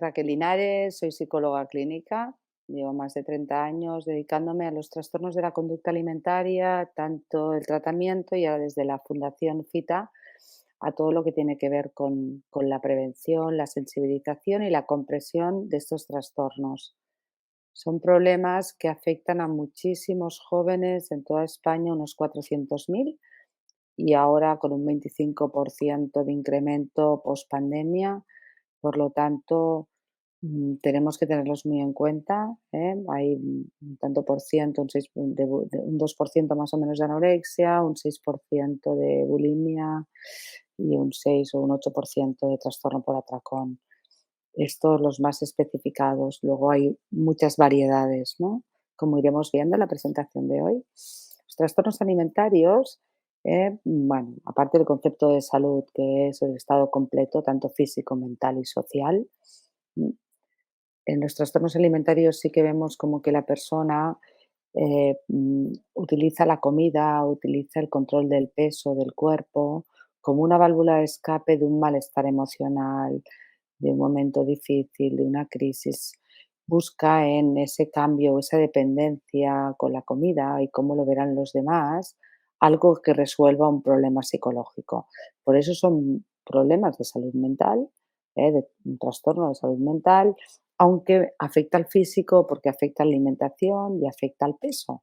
Raquel Linares, soy psicóloga clínica. Llevo más de 30 años dedicándome a los trastornos de la conducta alimentaria, tanto el tratamiento y ahora desde la Fundación FITA a todo lo que tiene que ver con la prevención, la sensibilización y la comprensión de estos trastornos. Son problemas que afectan a muchísimos jóvenes en toda España, unos 400.000, y ahora con un 25% de incremento pospandemia. Por lo tanto, tenemos que tenerlos muy en cuenta, ¿eh? Hay un tanto por ciento, un 6 de un 2% más o menos de anorexia, un 6% de bulimia y un 6 o un 8% de trastorno por atracón. Estos los más especificados. Luego hay muchas variedades, ¿no? Como iremos viendo en la presentación de hoy. Los trastornos alimentarios, bueno, aparte del concepto de salud, que es el estado completo, tanto físico, mental y social, mm, en los trastornos alimentarios sí que vemos como que la persona utiliza la comida, utiliza el control del peso del cuerpo como una válvula de escape de un malestar emocional, de un momento difícil, de una crisis. Busca en ese cambio o esa dependencia con la comida y cómo lo verán los demás, algo que resuelva un problema psicológico. Por eso son problemas de salud mental, de un trastorno de salud mental, aunque afecta al físico porque afecta a la alimentación y afecta al peso.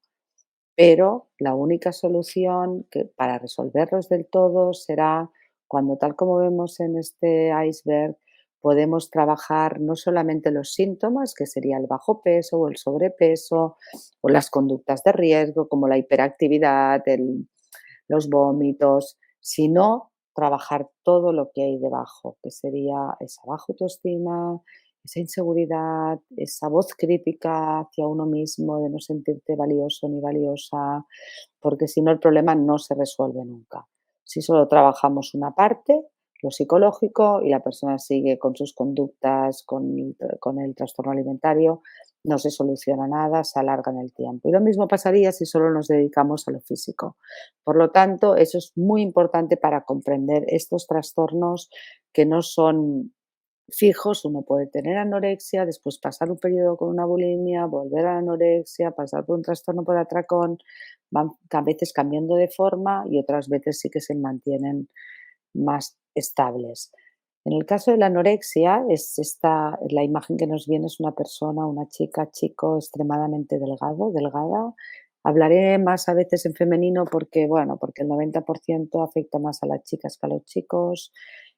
Pero la única solución que para resolverlos del todo será cuando, tal como vemos en este iceberg, podemos trabajar no solamente los síntomas, que sería el bajo peso o el sobrepeso, o las conductas de riesgo como la hiperactividad, los vómitos, sino trabajar todo lo que hay debajo, que sería esa baja autoestima, esa inseguridad, esa voz crítica hacia uno mismo de no sentirte valioso ni valiosa, porque si no el problema no se resuelve nunca. Si solo trabajamos una parte, lo psicológico, y la persona sigue con sus conductas, con el trastorno alimentario, no se soluciona nada, se alarga en el tiempo. Y lo mismo pasaría si solo nos dedicamos a lo físico. Por lo tanto, eso es muy importante para comprender estos trastornos que no son fijos. Uno puede tener anorexia, después pasar un periodo con una bulimia, volver a la anorexia, pasar por un trastorno por atracón, van a veces cambiando de forma y otras veces sí que se mantienen más estables. En el caso de la anorexia, la imagen que nos viene es una persona, una chica, chico extremadamente delgado, delgada. Hablaré más a veces en femenino porque, bueno, porque el 90% afecta más a las chicas que a los chicos.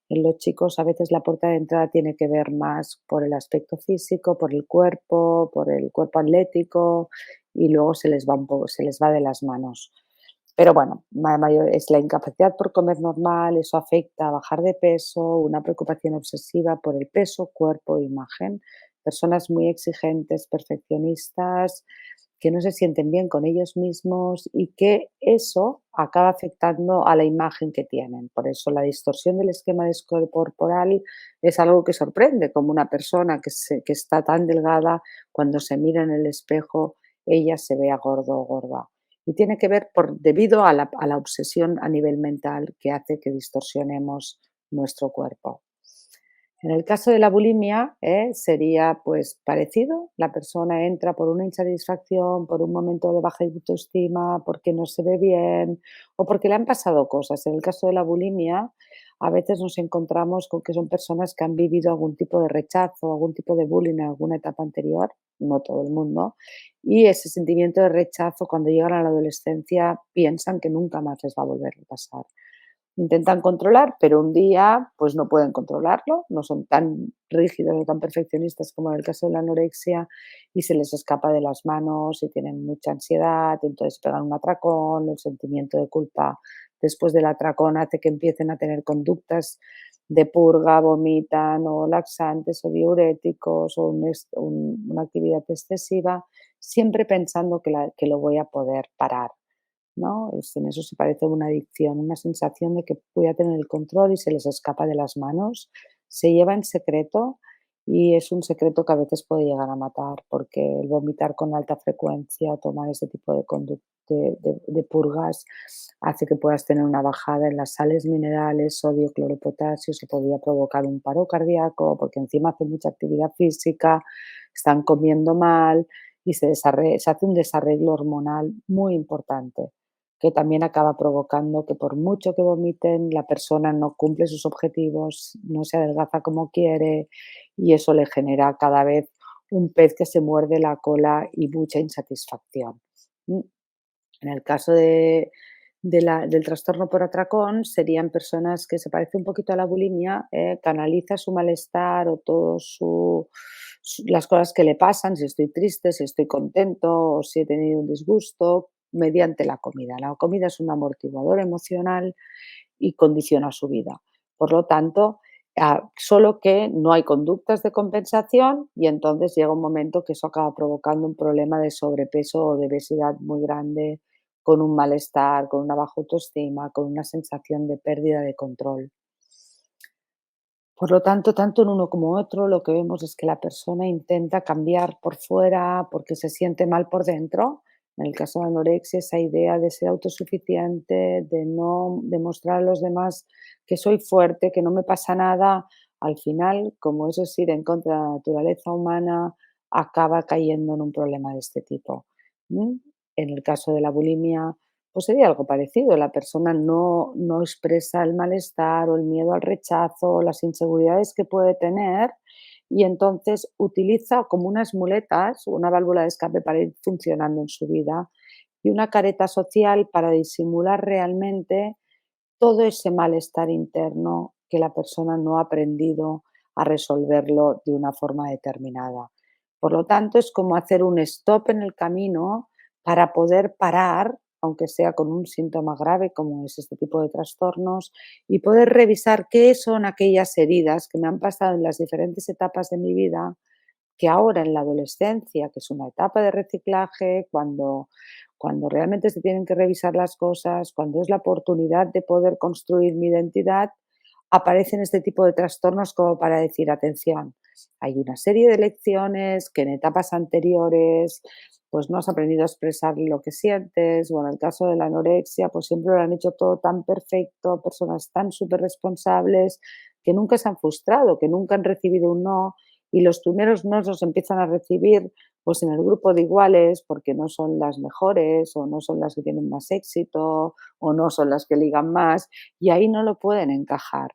En los chicos a veces la puerta de entrada tiene que ver más por el aspecto físico, por el cuerpo atlético, y luego se les va un poco, se les va de las manos. Pero bueno, es la incapacidad por comer normal, eso afecta a bajar de peso, una preocupación obsesiva por el peso, cuerpo, imagen. Personas muy exigentes, perfeccionistas, que no se sienten bien con ellos mismos y que eso acaba afectando a la imagen que tienen. Por eso la distorsión del esquema corporal es algo que sorprende, como una persona que está tan delgada, cuando se mira en el espejo, ella se vea gordo o gorda. Y tiene que ver debido a la obsesión a nivel mental que hace que distorsionemos nuestro cuerpo. En el caso de la bulimia, sería pues parecido. La persona entra por una insatisfacción, por un momento de baja autoestima, porque no se ve bien o porque le han pasado cosas. En el caso de la bulimia, a veces nos encontramos con que son personas que han vivido algún tipo de rechazo, algún tipo de bullying en alguna etapa anterior, no todo el mundo, y ese sentimiento de rechazo cuando llegan a la adolescencia piensan que nunca más les va a volver a pasar. Intentan controlar, pero un día, pues, no pueden controlarlo, no son tan rígidos o tan perfeccionistas como en el caso de la anorexia, y se les escapa de las manos y tienen mucha ansiedad, entonces pegan un atracón, el sentimiento de culpa después del atracón hace que empiecen a tener conductas de purga, vomitan o laxantes o diuréticos o una actividad excesiva, siempre pensando que lo voy a poder parar, ¿no? En eso se parece a una adicción, una sensación de que voy a tener el control y se les escapa de las manos. Se lleva en secreto y es un secreto que a veces puede llegar a matar, porque el vomitar con alta frecuencia, tomar ese tipo de conducta de purgas, hace que puedas tener una bajada en las sales minerales, sodio, cloro, potasio, se podría provocar un paro cardíaco, porque encima hacen mucha actividad física, están comiendo mal y se hace un desarreglo hormonal muy importante, que también acaba provocando que por mucho que vomiten, la persona no cumple sus objetivos, no se adelgaza como quiere y eso le genera cada vez un pez que se muerde la cola y mucha insatisfacción. Mm. En el caso del trastorno por atracón, serían personas que se parece un poquito a la bulimia, canaliza su malestar o todo las cosas que le pasan, si estoy triste, si estoy contento o si he tenido un disgusto, mediante la comida. La comida es un amortiguador emocional y condiciona su vida. Por lo tanto, solo que no hay conductas de compensación y entonces llega un momento que eso acaba provocando un problema de sobrepeso o de obesidad muy grande, con un malestar, con una baja autoestima, con una sensación de pérdida de control. Por lo tanto, tanto en uno como otro, lo que vemos es que la persona intenta cambiar por fuera porque se siente mal por dentro. En el caso de la anorexia, esa idea de ser autosuficiente, de no demostrar a los demás que soy fuerte, que no me pasa nada, al final, como eso es ir en contra de la naturaleza humana, acaba cayendo en un problema de este tipo. ¿Mm? En el caso de la bulimia, pues sería algo parecido, la persona no expresa el malestar o el miedo al rechazo o las inseguridades que puede tener y entonces utiliza como unas muletas, una válvula de escape para ir funcionando en su vida y una careta social para disimular realmente todo ese malestar interno que la persona no ha aprendido a resolverlo de una forma determinada. Por lo tanto, es como hacer un stop en el camino para poder parar, aunque sea con un síntoma grave como es este tipo de trastornos, y poder revisar qué son aquellas heridas que me han pasado en las diferentes etapas de mi vida que ahora en la adolescencia, que es una etapa de reciclaje, cuando realmente se tienen que revisar las cosas, cuando es la oportunidad de poder construir mi identidad, aparecen este tipo de trastornos como para decir, atención, hay una serie de lecciones que en etapas anteriores pues no has aprendido a expresar lo que sientes, o en el caso de la anorexia, pues siempre lo han hecho todo tan perfecto, personas tan súper responsables que nunca se han frustrado, que nunca han recibido un no, y los primeros no los empiezan a recibir pues en el grupo de iguales porque no son las mejores o no son las que tienen más éxito o no son las que ligan más y ahí no lo pueden encajar.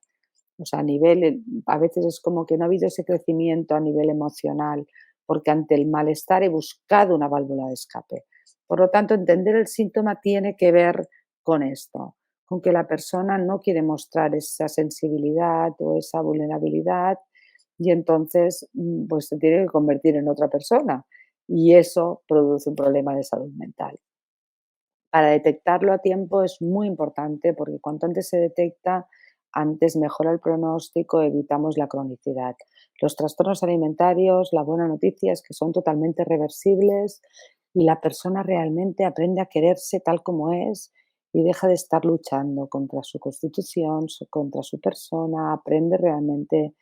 O sea, a veces es como que no ha habido ese crecimiento a nivel emocional porque ante el malestar he buscado una válvula de escape. Por lo tanto, entender el síntoma tiene que ver con esto, con que la persona no quiere mostrar esa sensibilidad o esa vulnerabilidad y entonces, pues se tiene que convertir en otra persona y eso produce un problema de salud mental. Para detectarlo a tiempo es muy importante porque cuanto antes se detecta, antes mejora el pronóstico, evitamos la cronicidad. Los trastornos alimentarios, la buena noticia es que son totalmente reversibles y la persona realmente aprende a quererse tal como es y deja de estar luchando contra su constitución, contra su persona, aprende realmente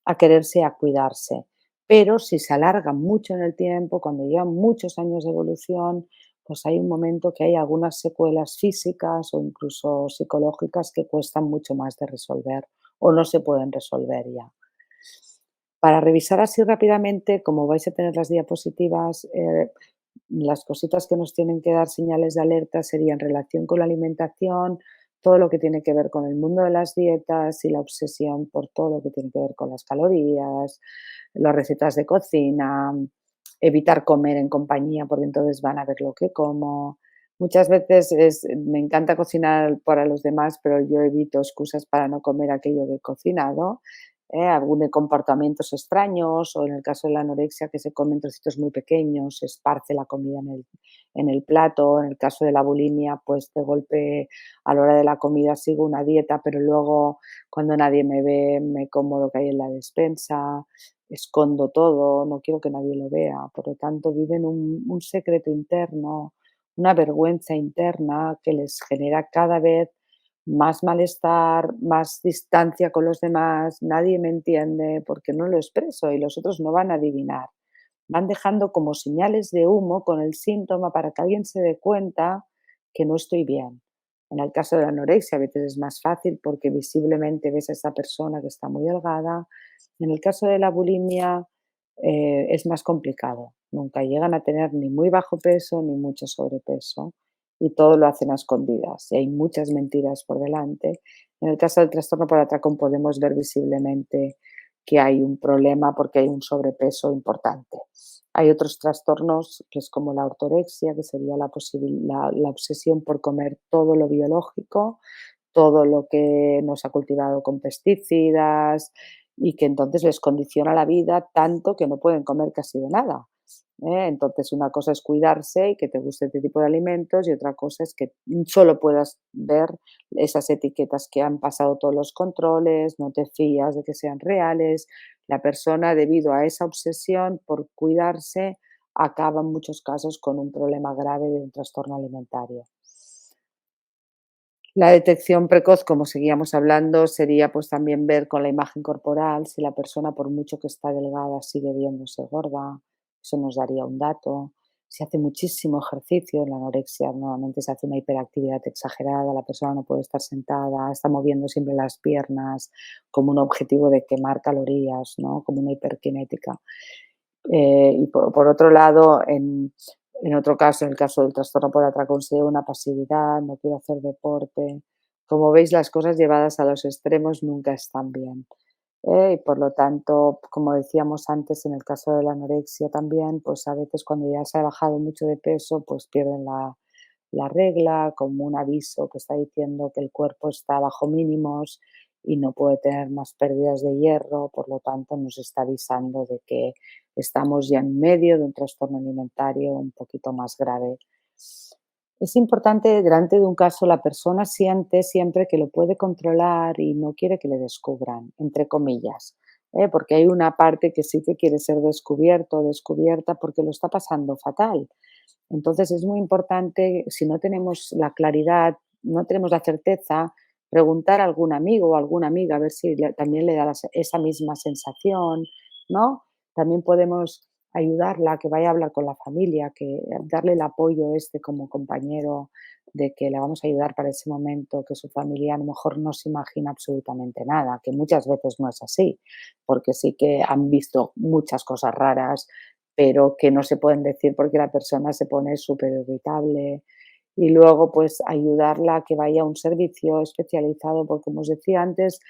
a quererse y a cuidarse. Pero si se alarga mucho en el tiempo, cuando llevan muchos años de evolución, pues hay un momento que hay algunas secuelas físicas o incluso psicológicas que cuestan mucho más de resolver o no se pueden resolver ya. Para revisar así rápidamente, como vais a tener las diapositivas, las cositas que nos tienen que dar señales de alerta serían relación con la alimentación, todo lo que tiene que ver con el mundo de las dietas y la obsesión por todo lo que tiene que ver con las calorías, las recetas de cocina, evitar comer en compañía porque entonces van a ver lo que como. Muchas veces me encanta cocinar para los demás, pero yo evito excusas para no comer aquello que he cocinado, algún comportamientos extraños o en el caso de la anorexia que se comen trocitos muy pequeños, se esparce la comida en el plato, en el caso de la bulimia, pues de golpe a la hora de la comida sigo una dieta, pero luego cuando nadie me ve me como lo que hay en la despensa, escondo todo, no quiero que nadie lo vea, por lo tanto viven un secreto interno, una vergüenza interna que les genera cada vez más malestar, más distancia con los demás, nadie me entiende porque no lo expreso y los otros no van a adivinar. Van dejando como señales de humo con el síntoma para que alguien se dé cuenta, que no estoy bien. En el caso de la anorexia a veces es más fácil porque visiblemente ves a esa persona que está muy delgada. En el caso de la bulimia es más complicado. Nunca llegan a tener ni muy bajo peso ni mucho sobrepeso y todo lo hacen a escondidas y hay muchas mentiras por delante. En el caso del trastorno por atracón podemos ver visiblemente que hay un problema porque hay un sobrepeso importante. Hay otros trastornos, que es como la ortorexia, que sería la obsesión por comer todo lo biológico, todo lo que nos ha cultivado con pesticidas y que entonces les condiciona la vida tanto que no pueden comer casi de nada. Entonces, una cosa es cuidarse y que te guste este tipo de alimentos y otra cosa es que solo puedas ver esas etiquetas que han pasado todos los controles, no te fías de que sean reales. La persona, debido a esa obsesión por cuidarse, acaba en muchos casos con un problema grave de un trastorno alimentario. La detección precoz, como seguíamos hablando, sería pues también ver con la imagen corporal si la persona, por mucho que está delgada, sigue viéndose gorda. Eso nos daría un dato. Si hace muchísimo ejercicio, en la anorexia normalmente se hace una hiperactividad exagerada, la persona no puede estar sentada, está moviendo siempre las piernas como un objetivo de quemar calorías, ¿no? Como una hiperkinética. Y por otro lado, en otro caso, en el caso del trastorno por atracón, sería una pasividad, no quiero hacer deporte. Como veis, las cosas llevadas a los extremos nunca están bien. Y por lo tanto, como decíamos antes, en el caso de la anorexia también, pues a veces cuando ya se ha bajado mucho de peso, pues pierden la regla como un aviso que está diciendo que el cuerpo está bajo mínimos y no puede tener más pérdidas de hierro, por lo tanto nos está avisando de que estamos ya en medio de un trastorno alimentario un poquito más grave. Es importante, delante de un caso, la persona siente siempre que lo puede controlar y no quiere que le descubran, entre comillas, porque hay una parte que sí que quiere ser descubierto o descubierta porque lo está pasando fatal. Entonces es muy importante, si no tenemos la claridad, no tenemos la certeza, preguntar a algún amigo o alguna amiga a ver si también le da esa misma sensación, ¿no? También podemos ayudarla a que vaya a hablar con la familia, que darle el apoyo este como compañero de que le vamos a ayudar para ese momento, que su familia a lo mejor no se imagina absolutamente nada, que muchas veces no es así, porque sí que han visto muchas cosas raras, pero que no se pueden decir porque la persona se pone súper irritable. Y luego, pues, ayudarla a que vaya a un servicio especializado, porque, como os decía antes,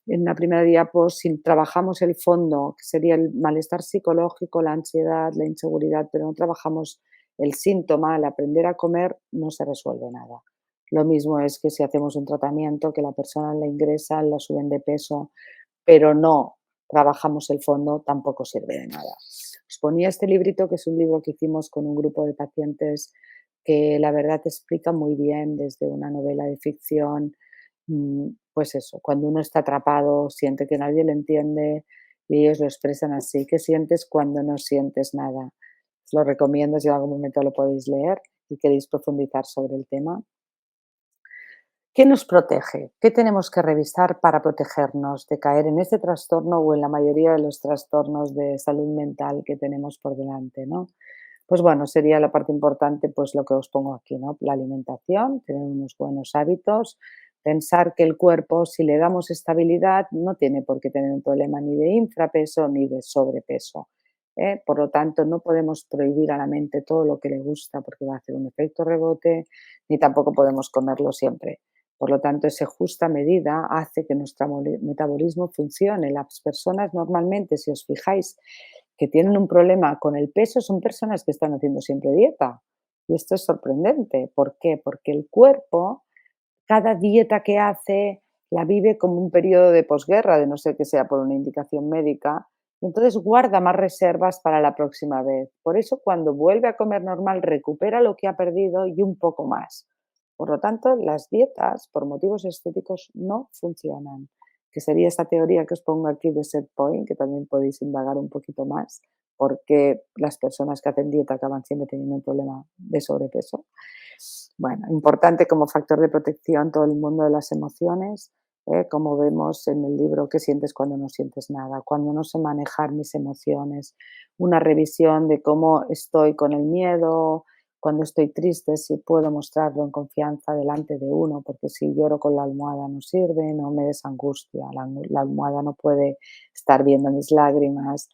en la primera diapo, si trabajamos el fondo, que sería el malestar psicológico, la ansiedad, la inseguridad, pero no trabajamos el síntoma, el aprender a comer, no se resuelve nada. Lo mismo es que si hacemos un tratamiento, que la persona la ingresan, la suben de peso, pero no trabajamos el fondo, tampoco sirve de nada. Os ponía este librito, que es un libro que hicimos con un grupo de pacientes que la verdad explica muy bien desde una novela de ficción, pues eso, cuando uno está atrapado, siente que nadie le entiende y ellos lo expresan así. ¿Qué sientes cuando no sientes nada? Os lo recomiendo si en algún momento lo podéis leer y queréis profundizar sobre el tema. ¿Qué nos protege? ¿Qué tenemos que revisar para protegernos de caer en este trastorno o en la mayoría de los trastornos de salud mental que tenemos por delante, ¿no? Pues bueno, sería la parte importante, pues lo que os pongo aquí, ¿no? La alimentación, tener unos buenos hábitos, pensar que el cuerpo, si le damos estabilidad, no tiene por qué tener un problema ni de infrapeso ni de sobrepeso. Por lo tanto, no podemos prohibir a la mente todo lo que le gusta porque va a hacer un efecto rebote, ni tampoco podemos comerlo siempre. Por lo tanto, esa justa medida hace que nuestro metabolismo funcione. Las personas normalmente, si os fijáis, que tienen un problema con el peso son personas que están haciendo siempre dieta. Y esto es sorprendente. ¿Por qué? Porque el cuerpo, cada dieta que hace, la vive como un periodo de posguerra, de no ser que sea por una indicación médica, y entonces guarda más reservas para la próxima vez. Por eso, cuando vuelve a comer normal, recupera lo que ha perdido y un poco más. Por lo tanto, las dietas, por motivos estéticos, no funcionan. Que sería esta teoría que os pongo aquí de set point, que también podéis indagar un poquito más, porque las personas que hacen dieta acaban siempre teniendo un problema de sobrepeso. Bueno, importante como factor de protección todo el mundo de las emociones, como vemos en el libro, qué sientes cuando no sientes nada, cuando no sé manejar mis emociones, una revisión de cómo estoy con el miedo, Cuando estoy triste, si puedo mostrarlo en confianza delante de uno, porque si lloro con la almohada no sirve, no me des angustia. La almohada no puede estar viendo mis lágrimas.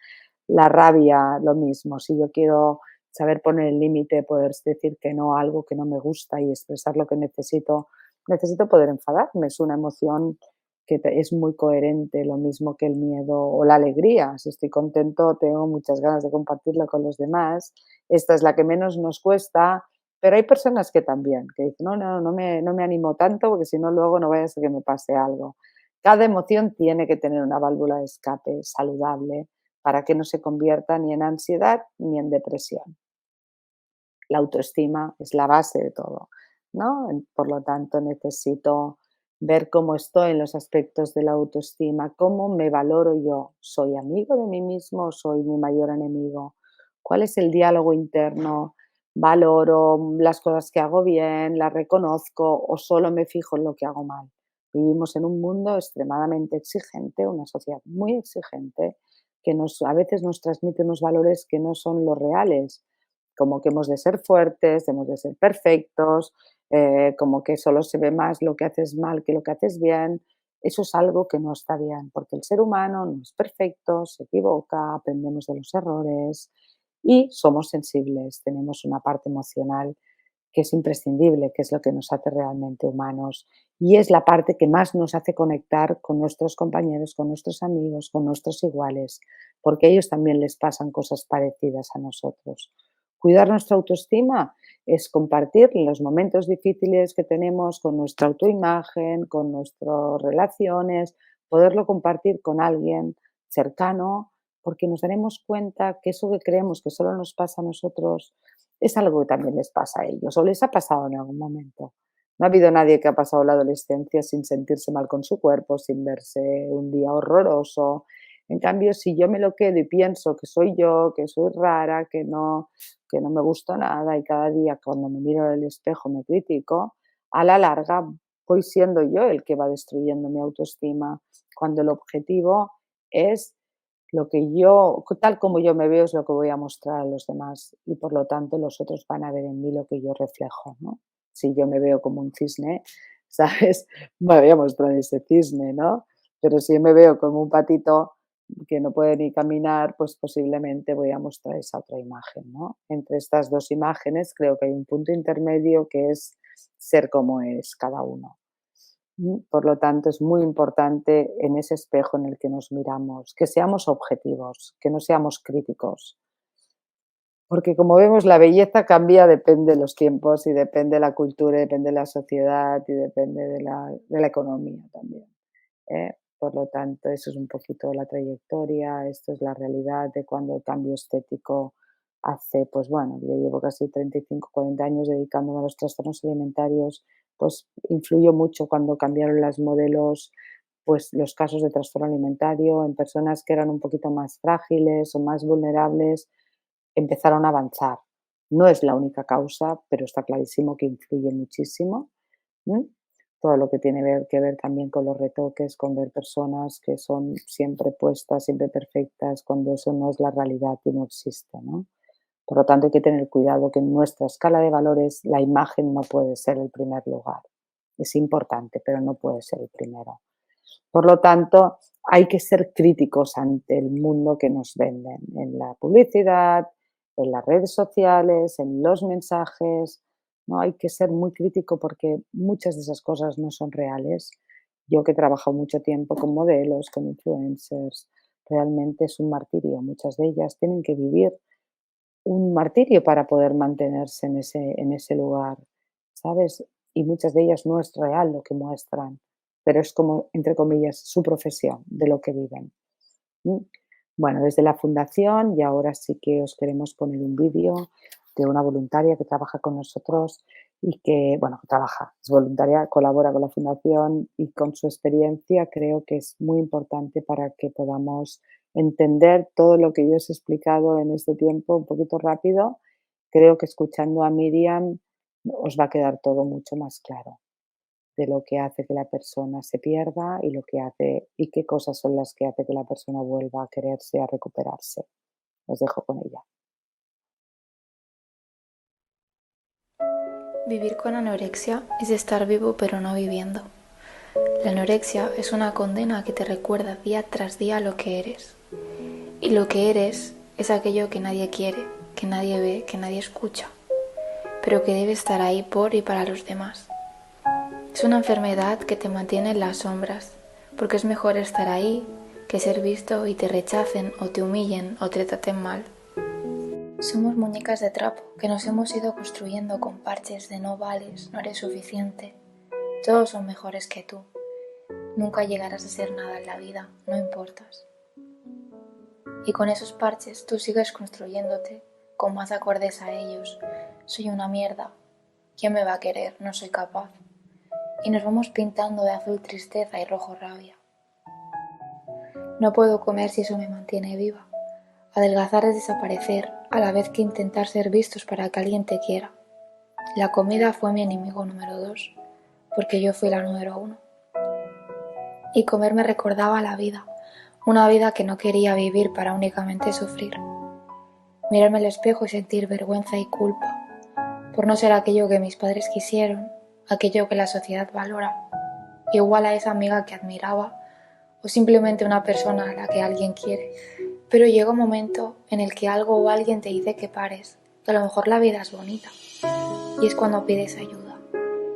La rabia, lo mismo. Si yo quiero saber poner el límite, poder decir que no a algo que no me gusta y expresar lo que necesito, necesito poder enfadarme. Es una emoción que es muy coherente, lo mismo que el miedo o la alegría. Si estoy contento, tengo muchas ganas de compartirlo con los demás. Esta es la que menos nos cuesta, pero hay personas que también, que dicen, no, no, no me animo tanto porque si no luego no vaya a ser que me pase algo. Cada emoción tiene que tener una válvula de escape saludable para que no se convierta ni en ansiedad ni en depresión. La autoestima es la base de todo, ¿no? Por lo tanto, necesito ver cómo estoy en los aspectos de la autoestima, cómo me valoro yo. ¿Soy amigo de mí mismo o soy mi mayor enemigo? ¿Cuál es el diálogo interno? ¿Valoro las cosas que hago bien, las reconozco o solo me fijo en lo que hago mal? Vivimos en un mundo extremadamente exigente, una sociedad muy exigente, que a veces nos transmite unos valores que no son los reales, como que hemos de ser fuertes, hemos de ser perfectos, como que solo se ve más lo que haces mal que lo que haces bien. Eso es algo que no está bien, porque el ser humano no es perfecto, se equivoca, aprendemos de los errores y somos sensibles, tenemos una parte emocional que es imprescindible, que es lo que nos hace realmente humanos y es la parte que más nos hace conectar con nuestros compañeros, con nuestros amigos, con nuestros iguales, porque a ellos también les pasan cosas parecidas a nosotros. Cuidar nuestra autoestima es compartir los momentos difíciles que tenemos con nuestra autoimagen, con nuestras relaciones, poderlo compartir con alguien cercano, porque nos daremos cuenta que eso que creemos que solo nos pasa a nosotros es algo que también les pasa a ellos o les ha pasado en algún momento. No ha habido nadie que ha pasado la adolescencia sin sentirse mal con su cuerpo, sin verse un día horroroso. En cambio, si yo me lo quedo y pienso que soy yo, que soy rara, que no me gusta nada y cada día cuando me miro en el espejo me critico, a la larga voy siendo yo el que va destruyendo mi autoestima, cuando el objetivo es lo que yo, tal como yo me veo, es lo que voy a mostrar a los demás y por lo tanto los otros van a ver en mí lo que yo reflejo, ¿no? Si yo me veo como un cisne, ¿sabes? Me voy a mostrar ese cisne, ¿no? Pero si yo me veo como un patito que no puede ni caminar, pues posiblemente voy a mostrar esa otra imagen, ¿no? Entre estas dos imágenes creo que hay un punto intermedio que es ser como es cada uno. Por lo tanto, es muy importante en ese espejo en el que nos miramos, que seamos objetivos, que no seamos críticos. Porque como vemos, la belleza cambia, depende de los tiempos y depende de la cultura, y depende de la sociedad y depende de la economía también. Por lo tanto, eso es un poquito la trayectoria, esto es la realidad de cuando el cambio estético hace, pues bueno, yo llevo casi 35, 40 años dedicándome a los trastornos alimentarios, pues influyó mucho cuando cambiaron las modelos, pues los casos de trastorno alimentario en personas que eran un poquito más frágiles o más vulnerables, empezaron a avanzar. No es la única causa, pero está clarísimo que influye muchísimo. ¿M? Todo lo que tiene que ver también con los retoques, con ver personas que son siempre puestas, siempre perfectas, cuando eso no es la realidad y no existe, ¿no? Por lo tanto, hay que tener cuidado que en nuestra escala de valores la imagen no puede ser el primer lugar. Es importante, pero no puede ser el primero. Por lo tanto, hay que ser críticos ante el mundo que nos venden en la publicidad, en las redes sociales, en los mensajes, ¿no? Hay que ser muy crítico porque muchas de esas cosas no son reales. Yo que he trabajado mucho tiempo con modelos, con influencers, realmente es un martirio. Muchas de ellas tienen que vivir un martirio para poder mantenerse en ese lugar, ¿sabes? Y muchas de ellas no es real lo que muestran, pero es como, entre comillas, su profesión, de lo que viven. ¿M? Bueno, desde la fundación y ahora sí que os queremos poner un vídeo de una voluntaria que trabaja con nosotros y que, bueno, que trabaja, es voluntaria, colabora con la fundación y con su experiencia creo que es muy importante para que podamos entender todo lo que yo os he explicado en este tiempo un poquito rápido. Creo que escuchando a Miriam os va a quedar todo mucho más claro de lo que hace que la persona se pierda y lo que hace y qué cosas son las que hace que la persona vuelva a quererse, a recuperarse. Os dejo con ella. Vivir con anorexia es estar vivo pero no viviendo. La anorexia es una condena que te recuerda día tras día lo que eres. Y lo que eres es aquello que nadie quiere, que nadie ve, que nadie escucha, pero que debe estar ahí por y para los demás. Es una enfermedad que te mantiene en las sombras, porque es mejor estar ahí que ser visto y te rechacen o te humillen o te traten mal. Somos muñecas de trapo que nos hemos ido construyendo con parches de no vales, no eres suficiente. Todos son mejores que tú. Nunca llegarás a ser nada en la vida, no importas. Y con esos parches tú sigues construyéndote, con más acordes a ellos. Soy una mierda. ¿Quién me va a querer? No soy capaz. Y nos vamos pintando de azul tristeza y rojo rabia. No puedo comer si eso me mantiene viva. Adelgazar es desaparecer, a la vez que intentar ser vistos para que alguien te quiera. La comida fue mi enemigo número 2, porque yo fui la número 1. Y comer me recordaba la vida, una vida que no quería vivir para únicamente sufrir. Mirarme al espejo y sentir vergüenza y culpa, por no ser aquello que mis padres quisieron, aquello que la sociedad valora, igual a esa amiga que admiraba, o simplemente una persona a la que alguien quiere. Pero llega un momento en el que algo o alguien te dice que pares, que a lo mejor la vida es bonita, y es cuando pides ayuda,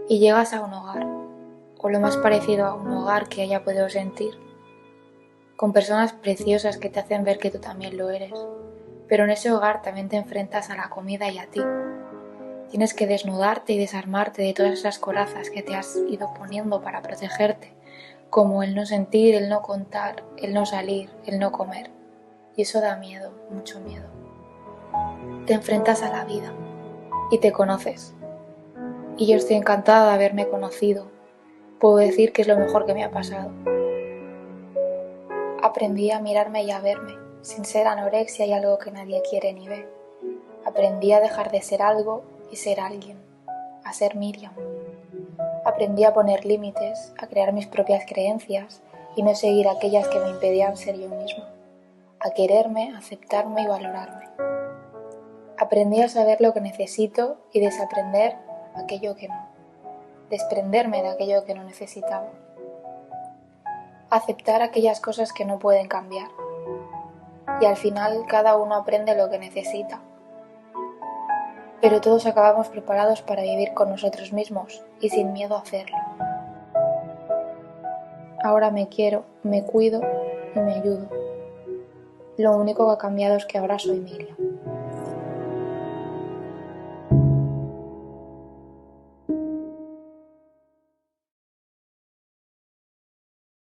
y llegas a un hogar, o lo más parecido a un hogar que haya podido sentir, con personas preciosas que te hacen ver que tú también lo eres, pero en ese hogar también te enfrentas a la comida y a ti. Tienes que desnudarte y desarmarte de todas esas corazas que te has ido poniendo para protegerte, como el no sentir, el no contar, el no salir, el no comer. Y eso da miedo, mucho miedo. Te enfrentas a la vida y te conoces. Y yo estoy encantada de haberme conocido. Puedo decir que es lo mejor que me ha pasado. Aprendí a mirarme y a verme, sin ser anorexia y algo que nadie quiere ni ve. Aprendí a dejar de ser algo y ser alguien, a ser Miriam. Aprendí a poner límites, a crear mis propias creencias y no seguir aquellas que me impedían ser yo misma, a quererme, aceptarme y valorarme. Aprendí a saber lo que necesito y desaprender aquello que no, desprenderme de aquello que no necesitaba, aceptar aquellas cosas que no pueden cambiar. Y al final cada uno aprende lo que necesita. Pero todos acabamos preparados para vivir con nosotros mismos y sin miedo a hacerlo. Ahora me quiero, me cuido y me ayudo. Lo único que ha cambiado es que ahora soy Miriam.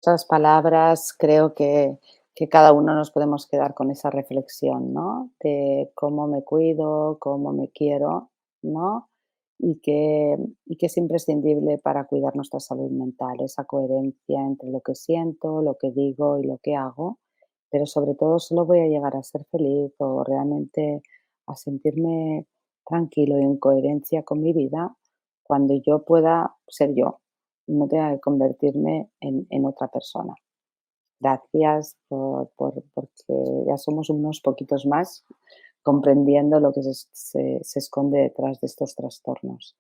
Esas palabras creo que cada uno nos podemos quedar con esa reflexión, ¿no? De cómo me cuido, cómo me quiero, ¿no? Y que es imprescindible para cuidar nuestra salud mental, esa coherencia entre lo que siento, lo que digo y lo que hago, pero sobre todo solo voy a llegar a ser feliz o realmente a sentirme tranquilo y en coherencia con mi vida cuando yo pueda ser yo y no tenga que convertirme en otra persona. Gracias porque ya somos unos poquitos más comprendiendo lo que se esconde detrás de estos trastornos.